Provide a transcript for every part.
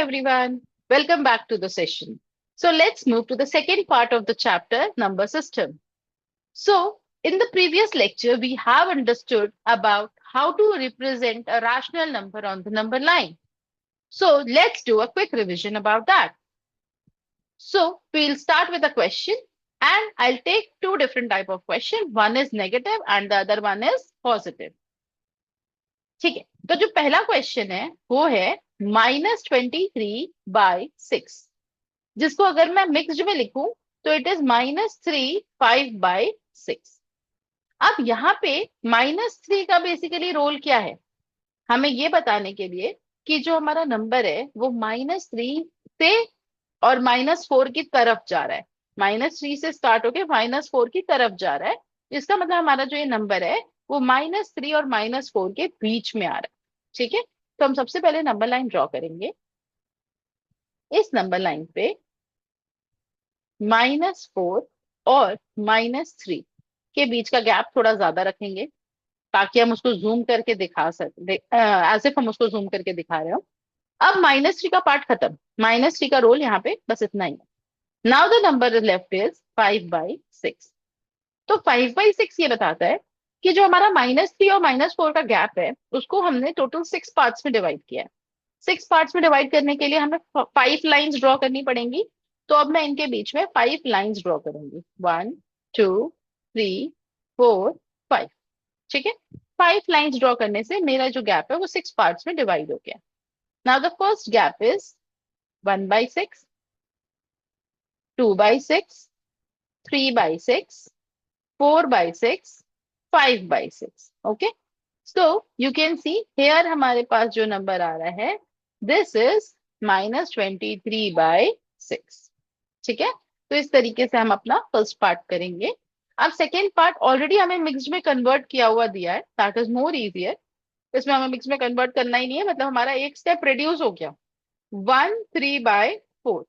everyone. Welcome back to the session. So let's move to the second part of the chapter, number system. So in the previous lecture, we have understood about how to represent a rational number on the number line. So let's do a quick revision about that. So we'll start with a question and I'll take two different type of question. One is negative and the other one is positive. ठीक है, तो जो पहला question है वो है -23/6, जिसको अगर मैं मिक्स्ड में लिखूं तो इट इज -3/5/6। अब यहाँ पे -3 का बेसिकली रोल क्या है, हमें ये बताने के लिए कि जो हमारा नंबर है वो -3 से और -4 की तरफ जा रहा है। -3 से स्टार्ट होके -4 की तरफ जा रहा है। इसका मतलब हमारा जो ये नंबर है वो -3 और -4 के बीच में आ रहा है। ठीक है, तो हम सबसे पहले नंबर लाइन ड्रॉ करेंगे। इस नंबर लाइन पे -4 और -3 के बीच का गैप थोड़ा ज्यादा रखेंगे ताकि हम उसको जूम करके दिखा सकते, एज इफ हम उसको जूम करके दिखा रहे हो। अब -3 का पार्ट खत्म, -3 का रोल यहाँ पे बस इतना ही है। Now the number left is 5/6। तो 5/6 ये बताता है कि जो हमारा -3 और -4 का गैप है उसको हमने टोटल 6 पार्ट्स में डिवाइड किया है। 6 पार्ट्स में डिवाइड करने के लिए हमें 5 लाइंस ड्रॉ करनी पड़ेंगी। तो अब मैं इनके बीच में 5 लाइंस ड्रॉ करूंगी, 1 2 3 4 5। ठीक है, 5 लाइंस ड्रॉ करने से मेरा जो गैप है वो 6 पार्ट्स में डिवाइड हो गया। Now the first gap is 1/6, 2/6, 3/6, 4/6, 5/6। Okay, so you can see here हमारे पास जो नंबर आ रहा है दिस इज -23/6। ठीक है, तो इस तरीके से हम अपना फर्स्ट पार्ट करेंगे। अब सेकेंड पार्ट ऑलरेडी हमें मिक्स्ड में कन्वर्ट किया हुआ दिया है, दैट इज मोर इजियर। इसमें हमें मिक्स में कन्वर्ट करना ही नहीं है, मतलब हमारा एक स्टेप रिड्यूस हो गया, 1/3/4।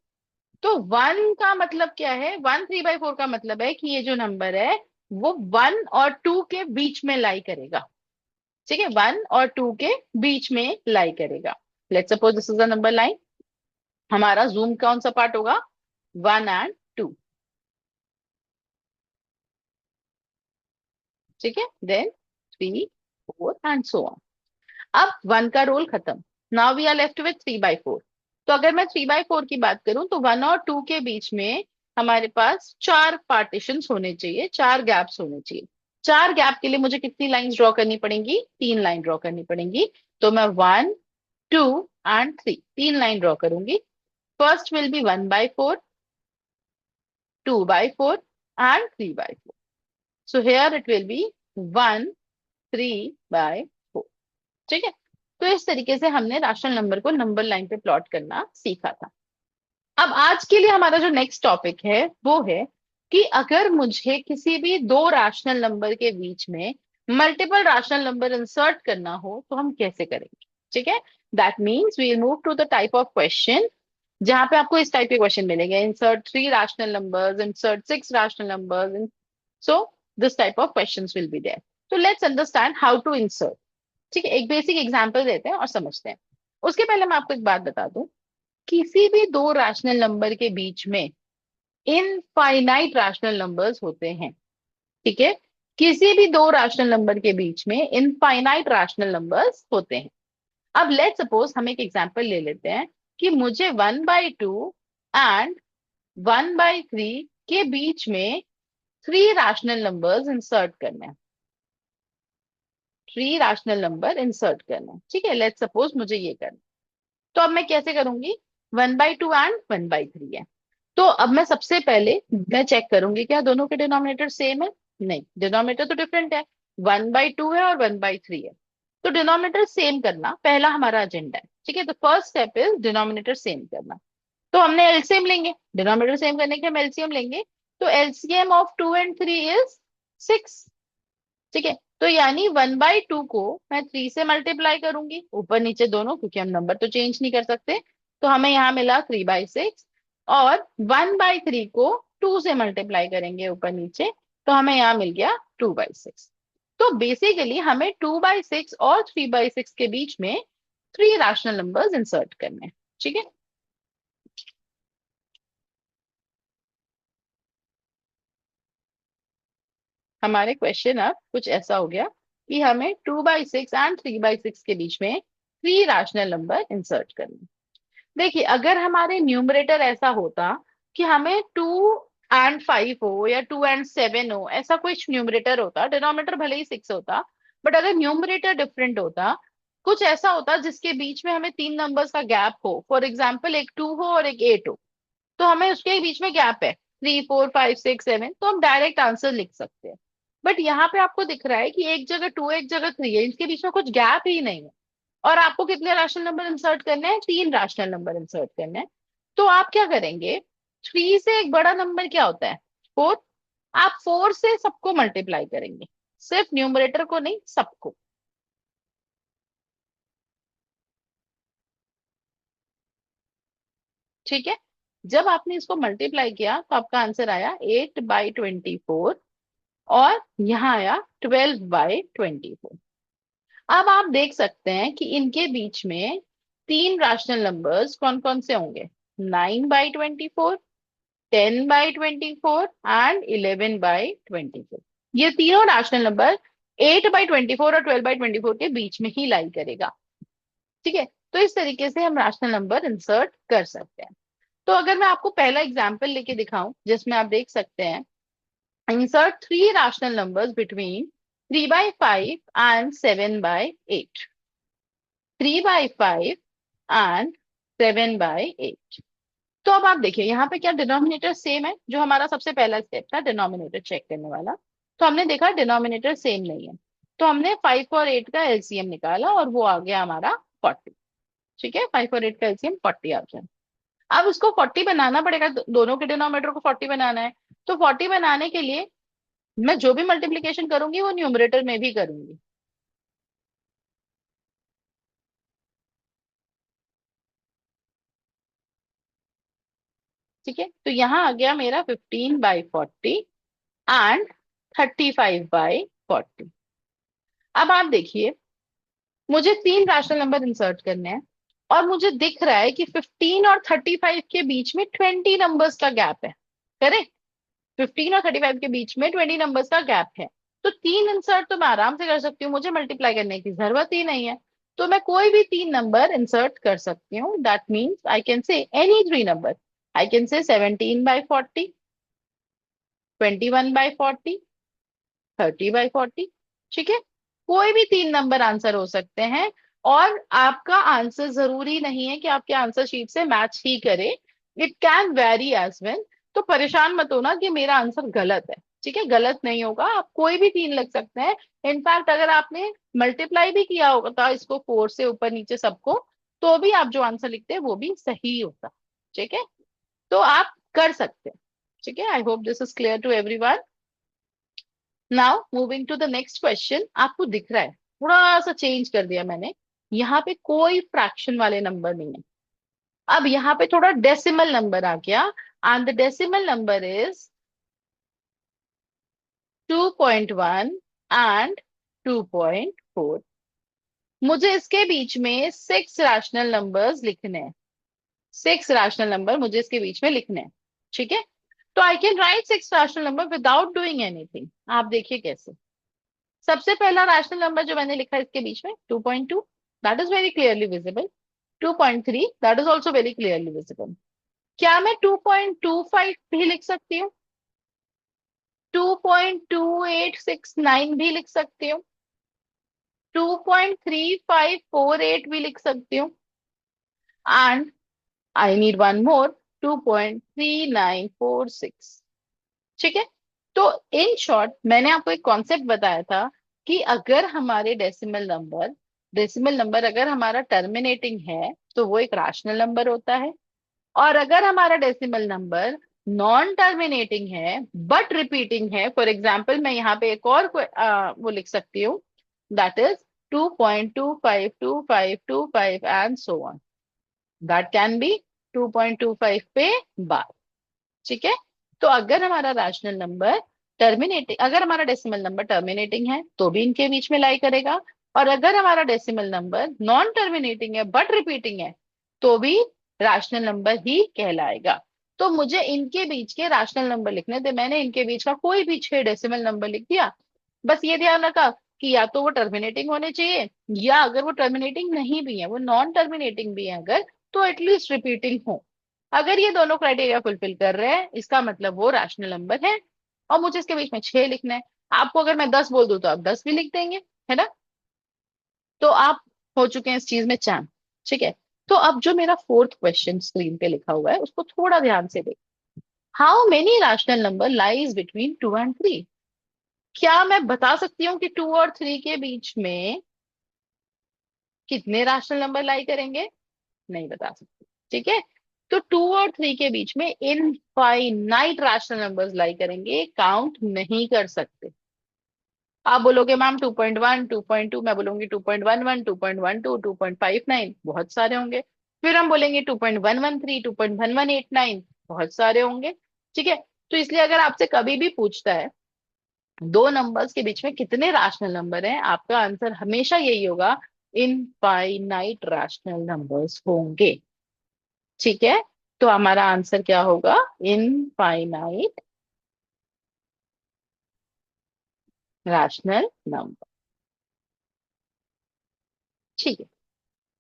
तो 1 का मतलब क्या है, 1/3/4 का मतलब है कि ये जो नंबर है वो 1 और 2 के बीच में लाई करेगा। ठीक है, 1 और 2 के बीच में लाई करेगा। Let's suppose this is a number line. हमारा जूम कौन सा पार्ट होगा, 1 एंड 2। ठीक है, देन 3 4 एंड सो ऑन। अब 1 का रोल खत्म, now we are left with 3/4। तो अगर मैं 3/4 की बात करूं तो 1 और 2 के बीच में हमारे पास 4 पार्टीशन होने चाहिए, 4 गैप्स होने चाहिए। 4 गैप के लिए मुझे कितनी लाइंस ड्रॉ करनी पड़ेंगी, 3 लाइन ड्रॉ करनी पड़ेंगी। तो मैं 1 2 एंड 3 3 लाइन ड्रॉ करूंगी। First will be 1/4, 2/4 and 3/4। So here it will be 1 3/4। ठीक है, तो इस तरीके से हमने राशनल नंबर को नंबर लाइन पे प्लॉट करना सीखा था। अब आज के लिए हमारा जो नेक्स्ट टॉपिक है वो है कि अगर मुझे किसी भी दो राशनल नंबर के बीच में मल्टीपल राशनल नंबर इंसर्ट करना हो तो हम कैसे करेंगे। ठीक है, that means we move to the type of question जहां पे आपको इस टाइप के क्वेश्चन मिलेंगे, insert 3 rational numbers, insert 6 rational numbers, and so this type of questions will be there. So let's understand how to insert. ठीक है, एक basic example देते हैं और समझते हैं। उसके पहले मैं आपको एक बात बता दूं, किसी भी दो रैशनल नंबर के बीच में इनफाइनाइट रैशनल नंबर्स होते हैं। ठीक है, किसी भी दो रैशनल नंबर के बीच में इनफाइनाइट रैशनल नंबर्स होते हैं। अब लेट सपोज हम एक एग्जांपल ले लेते हैं कि मुझे 1/2 एंड 1/3 के बीच में 3 रैशनल नंबर्स इंसर्ट करने हैं, 3 रैशनल नंबर इंसर्ट करना है। ठीक है, लेट सपोज मुझे ये करना, तो अब मैं कैसे करूंगी, 1/2 एंड 1/3 है। तो अब मैं सबसे पहले मैं चेक करूंगी क्या दोनों के डिनोमिनेटर सेम है। नहीं, डिनोमिनेटर तो डिफरेंट है, 1/2 है और 1/3 है। तो डिनोमिनेटर सेम करना पहला हमारा एजेंडा है। ठीक है, तो first step is denominator same करना। तो हमने एलसीएम लेंगे, डिनोमिनेटर सेम करने के हम एलसीएम लेंगे। तो एलसीएम ऑफ 2 एंड 3 इज 6। ठीक है, तो यानी 1/2 को मैं 3 से मल्टीप्लाई करूंगी, ऊपर नीचे दोनों, क्योंकि हम नंबर तो चेंज नहीं कर सकते। तो हमें यहाँ मिला 3/6। और 1/3 को 2 से मल्टीप्लाई करेंगे ऊपर नीचे, तो हमें यहाँ मिल गया 2/6। तो बेसिकली हमें 2/6 और 3/6 के बीच में 3 रैशनल नंबर्स इंसर्ट करने हैं। ठीक है, हमारे क्वेश्चन अब कुछ ऐसा हो गया कि हमें 2/6 एंड 3/6 के बीच में 3 रैशनल नंबर इंसर्ट करने। देखिए, अगर हमारे न्यूमरेटर ऐसा होता कि हमें 2 and 5 हो या 2 and 7 हो, ऐसा कुछ न्यूमरेटर होता, डिनोमिनेटर भले ही 6 होता, बट अगर न्यूमरेटर डिफरेंट होता, कुछ ऐसा होता जिसके बीच में हमें 3 नंबर्स का गैप हो, फॉर एग्जाम्पल एक 2 हो और एक 8 हो, तो हमें उसके बीच में गैप है 3 4 5 6 7, तो हम डायरेक्ट आंसर लिख सकते हैं। बट यहाँ पे आपको दिख रहा है कि एक जगह 2 एक जगह 3 है, इनके बीच में कुछ गैप ही नहीं है, और आपको कितने रैशनल नंबर इंसर्ट करने हैं? 3 रैशनल नंबर इंसर्ट करने हैं। तो आप क्या करेंगे? 3 से एक बड़ा नंबर क्या होता है? 4। आप 4 से सबको मल्टीप्लाई करेंगे, सिर्फ न्यूमरेटर को नहीं, सबको। ठीक है, जब आपने इसको मल्टीप्लाई किया तो आपका आंसर आया 8/24, और यहाँ आया 12/24। अब आप देख सकते हैं कि इनके बीच में 3 रैशनल नंबर्स कौन कौन से होंगे? 9/24, 10/24 एंड 11/24। ये तीनों रैशनल नंबर 8/24 और 12/24 के बीच में ही लाई करेगा। ठीक है, तो इस तरीके से हम रैशनल नंबर इंसर्ट कर सकते हैं। तो अगर मैं आपको पहला एग्जाम्पल लेके दिखाऊं जिसमें आप देख सकते हैं, insert 3 rational numbers between 3/5 and 7/8, 3/5 and 7/8। तो अब आप देखिए यहाँ पे क्या डिनोमिनेटर सेम है? जो हमारा सबसे पहला स्टेप था डिनोमिनेटर चेक करने वाला, तो हमने देखा डिनोमिनेटर सेम नहीं है, तो हमने 5 और 8 का एलसीएम निकाला और वो आ गया हमारा 40। ठीक है, 5 और 8 का एलसीएम 40 आ गया। अब उसको 40 बनाना पड़ेगा, दोनों के डिनोमिनेटर को 40 बनाना है। तो 40 बनाने के लिए मैं जो भी मल्टीप्लीकेशन करूंगी वो न्यूमरेटर में भी करूंगी। ठीक है, तो यहाँ आ गया मेरा 15/40 एंड 35/40। अब आप देखिए, मुझे 3 रैशनल नंबर इंसर्ट करने हैं, और मुझे दिख रहा है कि 15 और 35 के बीच में 20 नंबर्स का गैप है। करेक्ट, 15 और 35 के बीच में 20 नंबर्स का गैप है। तो 3 इंसर्ट तो मैं आराम से कर सकती हूँ, मुझे मल्टीप्लाई करने की जरूरत ही नहीं है। तो मैं कोई भी 3 नंबर इंसर्ट कर सकती हूँ, that means I can say any 3 number. I can say 17/40, 21/40, 30/40। ठीक है, कोई भी 3 नंबर आंसर हो सकते हैं, और आपका आंसर जरूरी नहीं है कि आपके आंसर शीट से मैच ही करे, it can vary as well. तो परेशान मत होना कि मेरा आंसर गलत है। ठीक है, गलत नहीं होगा, आप कोई भी 3 लग सकते हैं। इनफैक्ट अगर आपने मल्टीप्लाई भी किया होता इसको 4 से ऊपर नीचे सबको, तो भी आप जो आंसर लिखते हैं वो भी सही होता। ठीक है, तो आप कर सकते हैं। ठीक है, I hope this is clear to everyone. Now moving to the next question. आपको दिख रहा है थोड़ा सा चेंज कर दिया मैंने, यहाँ पे कोई फ्रैक्शन वाले नंबर नहीं है, अब यहाँ पे थोड़ा डेसिमल नंबर आ गया, and the decimal number is 2.1 and 2.4। मुझे इसके बीच में 6 रैशनल नंबर्स लिखने हैं, 6 रैशनल नंबर मुझे इसके बीच में लिखने हैं। ठीक है, तो I can write 6 rational number without doing anything. आप देखिए कैसे। सबसे पहला रैशनल नंबर जो मैंने लिखा है इसके बीच में 2.2, that is very clearly visible. 2.3, that is also very clearly visible. क्या मैं 2.25 भी लिख सकती हूँ? 2.2869 भी लिख सकती हूँ, 2.3548 भी लिख सकती हूँ, and I need one more, 2.3946। ठीक है, तो इन शॉर्ट मैंने आपको एक कॉन्सेप्ट बताया था कि अगर हमारे डेसिमल नंबर अगर हमारा टर्मिनेटिंग है तो वो एक रैशनल नंबर होता है, और अगर हमारा डेसिमल नंबर नॉन टर्मिनेटिंग है बट रिपीटिंग है, फॉर एग्जाम्पल मैं यहाँ पे एक और वो लिख सकती हूँ, that is 2.252525 and so on, that can be 2.25 पे बार। ठीक है, तो अगर हमारा रैशनल नंबर टर्मिनेटिंग, अगर हमारा डेसिमल नंबर टर्मिनेटिंग है तो भी इनके बीच में लाई करेगा, और अगर हमारा डेसिमल नंबर नॉन टर्मिनेटिंग है बट रिपीटिंग है तो भी रैशनल नंबर ही कहलाएगा। तो मुझे इनके बीच के रैशनल नंबर लिखने थे, मैंने इनके बीच का कोई भी 6 डेसिमल नंबर लिख दिया, बस ये ध्यान रखा कि या तो वो टर्मिनेटिंग होने चाहिए, या अगर वो टर्मिनेटिंग नहीं भी है, वो नॉन टर्मिनेटिंग भी है अगर, तो एटलीस्ट रिपीटिंग हो। अगर ये दोनों क्राइटेरिया फुलफिल कर रहे हैं, इसका मतलब वो रैशनल नंबर है। और मुझे इसके बीच में 6 लिखना है। आपको अगर मैं 10 बोल दूं तो आप 10 भी लिख देंगे, है ना। तो आप हो चुके हैं इस चीज में चैंप। ठीक है। तो अब जो मेरा फोर्थ क्वेश्चन स्क्रीन पे लिखा हुआ है उसको थोड़ा ध्यान से देख। How many rational number lies between 2 and 3? क्या मैं बता सकती हूँ कि 2 और 3 के बीच में कितने रैशनल नंबर लाई करेंगे? नहीं बता सकती। ठीक है। तो 2 और 3 के बीच में इनफाइनाइट रैशनल नंबर्स लाई करेंगे, काउंट नहीं कर सकते। आप बोलोगे मैम 2.1, 2.2, मैं बोलूंगी 2.11, 2.12, 2.59, बहुत सारे होंगे। फिर हम बोलेंगे 2.113, 2.1189, बहुत सारे होंगे। ठीक है। तो इसलिए अगर आपसे कभी भी पूछता है दो नंबर्स के बीच में कितने रैशनल नंबर हैं, आपका आंसर हमेशा यही होगा, इनफाइनाइट रैशनल नंबर्स होंगे। ठीक है। तो हमारा आंसर क्या होगा? Infinite rational number. ठीक है।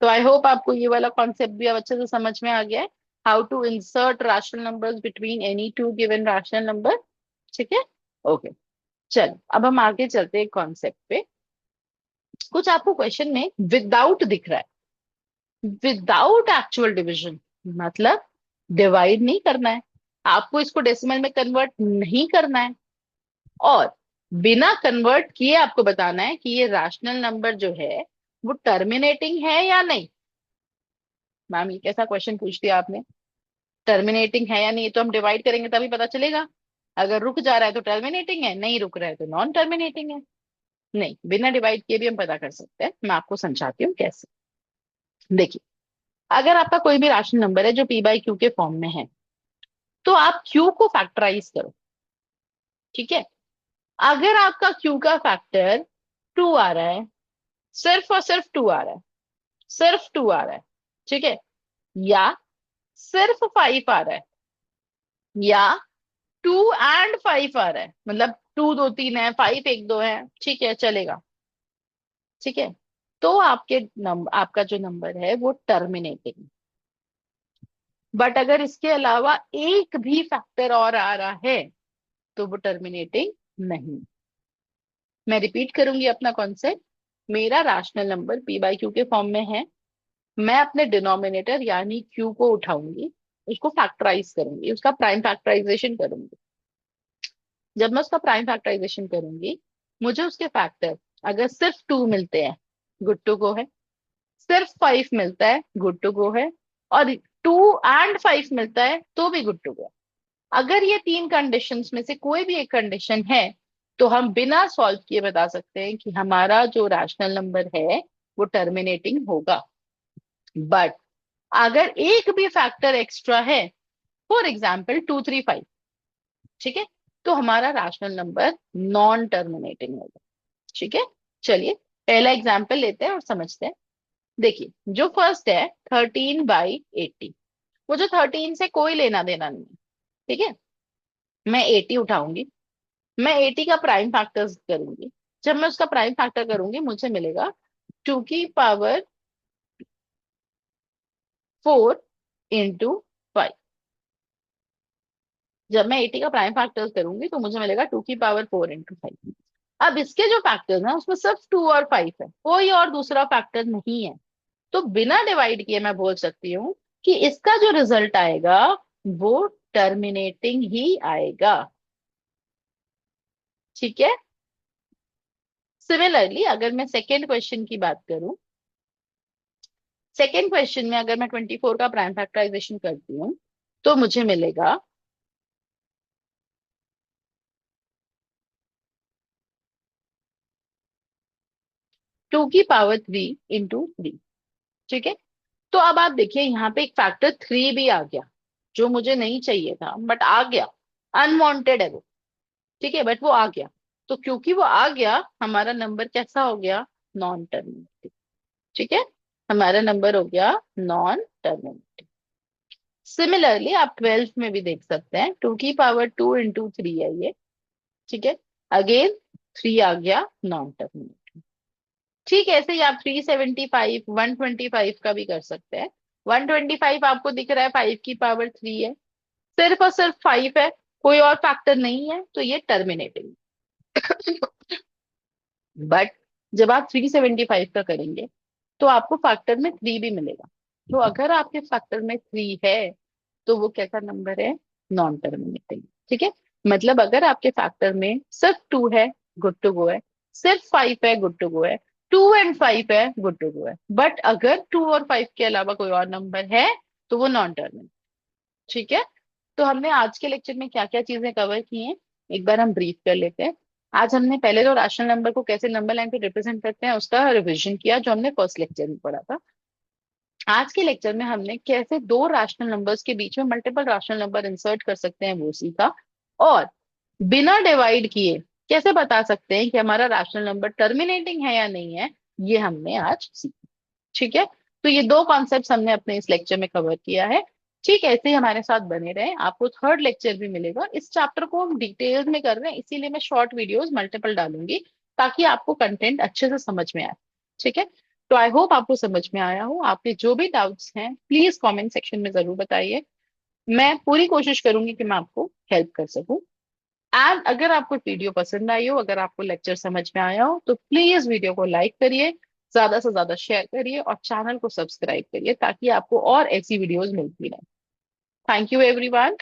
तो आई होप आपको ये वाला कॉन्सेप्ट भी अब अच्छे से समझ में आ गया है, how to insert rational numbers between any two given rational number. ठीक है। ओके। चलो अब हम आगे चलते हैं कॉन्सेप्ट पे। कुछ आपको क्वेश्चन में विदाउट दिख रहा है, विदाउट एक्चुअल डिविजन, मतलब डिवाइड नहीं करना है, आपको इसको डेसिमल में कन्वर्ट नहीं करना है, और बिना कन्वर्ट किए आपको बताना है कि ये रैशनल नंबर जो है वो टर्मिनेटिंग है या नहीं। मैम ये कैसा क्वेश्चन पूछ दिया आपने? टर्मिनेटिंग है या नहीं तो हम डिवाइड करेंगे तभी पता चलेगा। अगर रुक जा रहा है तो टर्मिनेटिंग है, नहीं रुक रहा है तो नॉन टर्मिनेटिंग है। नहीं, बिना डिवाइड किए भी हम पता कर सकते हैं। मैं आपको समझाती हूँ कैसे। देखिए, अगर आपका कोई भी राशनल नंबर है जो पी बाई क्यू के फॉर्म में है, तो आप क्यू को फैक्टराइज करो। ठीक है। अगर आपका क्यू का फैक्टर 2 आ रहा है, सिर्फ और सिर्फ 2 आ रहा है, सिर्फ 2 आ रहा है, ठीक है, या सिर्फ 5 आ रहा है, या 2 and 5 आ रहा है, मतलब 2 2 3 है, 5 1 2 है, ठीक है चलेगा। ठीक है। तो आपके नंबर, आपका जो नंबर है वो टर्मिनेटिंग। बट अगर इसके अलावा एक भी फैक्टर और आ रहा है तो वो टर्मिनेटिंग नहीं। मैं रिपीट करूंगी अपना कॉन्सेप्ट। मेरा rational number P by Q के फॉर्म में है। मैं अपने डिनोमिनेटर यानी क्यू को उठाऊंगी, उसको फैक्टराइज करूंगी, उसका प्राइम फैक्टराइजेशन करूंगी। जब मैं उसका प्राइम फैक्टराइजेशन करूंगी, मुझे उसके फैक्टर अगर सिर्फ 2 मिलते हैं, गुड टू गो है। सिर्फ 5 मिलता है, गुड टू गो है। और 2 and 5 मिलता है तो भी गुड टू गो। अगर ये तीन कंडीशंस में से कोई भी एक कंडीशन है, तो हम बिना सॉल्व किए बता सकते हैं कि हमारा जो रैशनल नंबर है वो टर्मिनेटिंग होगा। बट अगर एक भी फैक्टर एक्स्ट्रा है, फॉर एग्जाम्पल 2 3 5, ठीक है, तो हमारा रैशनल नंबर नॉन टर्मिनेटिंग होगा। ठीक है। चलिए पहला एग्जाम्पल लेते हैं और समझते हैं। देखिए, जो फर्स्ट है 13/80, मुझे 13 से कोई लेना देना नहीं है। ठीक है। मैं 80 उठाऊंगी, मैं 80 का प्राइम फैक्टर करूंगी। जब मैं उसका प्राइम फैक्टर करूंगी मुझे मिलेगा 2 की पावर 4 into 5। जब मैं 80 का प्राइम फैक्टर करूंगी तो मुझे मिलेगा 2 की पावर 4 into 5। अब इसके जो फैक्टर्स हैं उसमें सिर्फ 2 और 5 है, कोई और दूसरा फैक्टर नहीं है। तो बिना डिवाइड किए मैं बोल सकती हूँ कि इसका जो रिजल्ट आएगा वो टर्मिनेटिंग ही आएगा। ठीक है। सिमिलरली अगर मैं सेकेंड क्वेश्चन की बात करूं, सेकेंड क्वेश्चन में अगर मैं 24 का प्राइम फैक्टराइजेशन करती हूँ तो मुझे मिलेगा 2 की पावर 3 into 3। ठीक है। तो अब आप देखिए यहाँ पे एक फैक्टर 3 भी आ गया, जो मुझे नहीं चाहिए था बट आ गया। अनवांटेड है वो। ठीक है, बट वो आ गया। तो क्योंकि वो आ गया, हमारा नंबर कैसा हो गया? Non terminating. ठीक है। हमारा नंबर हो गया नॉन टर्मिनेटिंग। सिमिलरली आप 12 में भी देख सकते हैं, 2 की पावर 2 into 3 है ये। ठीक है। अगेन 3 आ गया नॉन टर्मिनेटिंग। ठीक है, ऐसे ही आप 375 125 का भी कर सकते हैं। 125 आपको दिख रहा है 5 की पावर 3 है, सिर्फ और सिर्फ 5 है, कोई और फैक्टर नहीं है, तो ये टर्मिनेटिंग। बट जब आप 375 का करेंगे तो आपको फैक्टर में 3 भी मिलेगा। तो अगर आपके फैक्टर में 3 है तो वो कैसा नंबर है? Non terminating. ठीक है, मतलब अगर आपके फैक्टर में सिर्फ 2 है, गुड टू गो है, सिर्फ 5 है, गुड टू गो है, 2 एंड 5 है, गुड टू गो है, बट अगर 2 और 5 के अलावा कोई और नंबर है तो वो नॉन टर्मिनेटिंग। ठीक है, तो हमने आज के लेक्चर में क्या क्या चीजें कवर की हैं, एक बार हम ब्रीफ कर लेते हैं। आज हमने पहले तो राशनल नंबर को कैसे नंबर लाइन पे रिप्रेजेंट करते हैं उसका रिवीजन किया, जो हमने फर्स्ट लेक्चर में पढ़ा था। आज के लेक्चर में हमने कैसे दो रैशनल नंबर्स के बीच में मल्टीपल रैशनल नंबर इंसर्ट कर सकते हैं वो सीखा, और बिना डिवाइड किए कैसे बता सकते हैं कि हमारा रैशनल नंबर टर्मिनेटिंग है या नहीं है, ये हमने आज सीखा। ठीक है, तो ये दो कॉन्सेप्ट्स हमने अपने इस लेक्चर में कवर किया है। ठीक है, ऐसे ही हमारे साथ बने रहे, आपको थर्ड लेक्चर भी मिलेगा। इस चैप्टर को हम डिटेल्स में कर रहे हैं, इसीलिए मैं शॉर्ट वीडियोस मल्टीपल डालूंगी ताकि आपको कंटेंट अच्छे से समझ में आए। ठीक है, तो आई होप आपको समझ में आया हो। आपके जो भी डाउट्स हैं प्लीज कमेंट सेक्शन में जरूर बताइए, मैं पूरी कोशिश करूंगी कि मैं आपको हेल्प कर सकूं। एंड अगर आपको वीडियो पसंद आई हो, अगर आपको लेक्चर समझ में आया हो, तो प्लीज वीडियो को लाइक करिए, ज्यादा से ज्यादा शेयर करिए और चैनल को सब्सक्राइब करिए ताकि आपको और ऐसी वीडियोस मिलती रहे। Thank you everyone.